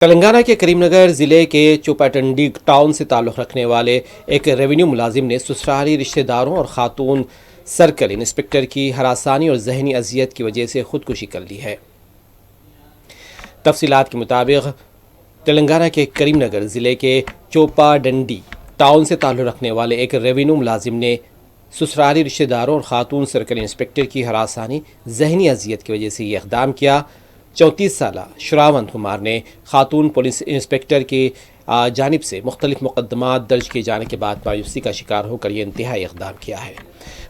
تلنگانہ کے کریم نگر ضلع کے چوپاٹنڈی ٹاؤن سے تعلق رکھنے والے ایک ریونیو ملازم نے سسرالی رشتہ داروں اور خاتون سرکل انسپکٹر کی ہراسانی اور ذہنی اذیت کی وجہ سے خودکشی کر لی ہے۔ تفصیلات کے مطابق تلنگانہ کے کریم نگر ضلع کے چوپاڈنڈی ٹاؤن سے تعلق رکھنے والے ایک ریونیو ملازم نے سسرالی رشتہ داروں اور خاتون سرکل انسپکٹر کی ہراسانی ذہنی اذیت کی وجہ سے یہ اقدام کیا۔ 34 سالہ شراون کمار نے خاتون پولیس انسپکٹر کی جانب سے مختلف مقدمات درج کیے جانے کے بعد مایوسی کا شکار ہو کر یہ انتہائی اقدام کیا ہے۔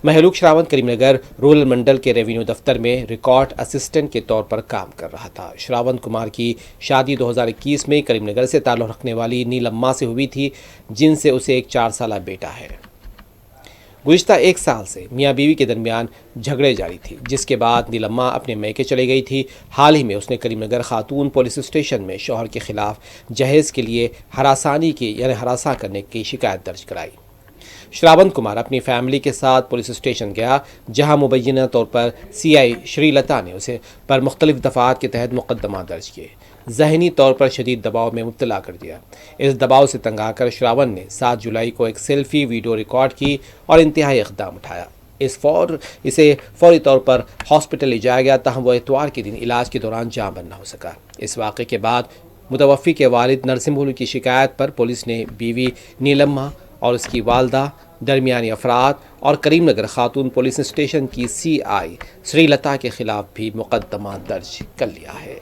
محلوک شراون کریم نگر رورل منڈل کے ریونیو دفتر میں ریکارڈ اسسٹنٹ کے طور پر کام کر رہا تھا۔ شراون کمار کی شادی 2021 میں کریم نگر سے تعلق رکھنے والی نیلما سے ہوئی تھی، جن سے اسے ایک 4 سالہ بیٹا ہے۔ گزشتہ 1 سال سے میاں بیوی کے درمیان جھگڑے جاری تھی، جس کے بعد نیلما اپنے میکے چلی گئی تھی۔ حال ہی میں اس نے کریم نگر خاتون پولیس اسٹیشن میں شوہر کے خلاف جہیز کے لیے ہراساں کرنے کی شکایت درج کرائی۔ شراون کمار اپنی فیملی کے ساتھ پولیس اسٹیشن گیا، جہاں مبینہ طور پر CI شری لتا نے اسے پر مختلف دفعات کے تحت مقدمات درج کیے، ذہنی طور پر شدید دباؤ میں مبتلا کر دیا۔ اس دباؤ سے تنگ آ کر شراون نے 7 جولائی کو ایک سیلفی ویڈیو ریکارڈ کی اور انتہائی اقدام اٹھایا۔ اسے فوری طور پر ہاسپٹل لے جایا گیا، تاہم وہ اتوار کے دن علاج کے دوران جاں بحق نہ ہو سکا۔ اس واقعے کے بعد متوفی کے والد نرسمبھولو کی شکایت پر پولیس نے بیوی نیلما اور اس کی والدہ، درمیانی افراد اور کریم نگر خاتون پولیس اسٹیشن کی CI شری لتا کے خلاف بھی مقدمہ درج کر لیا ہے۔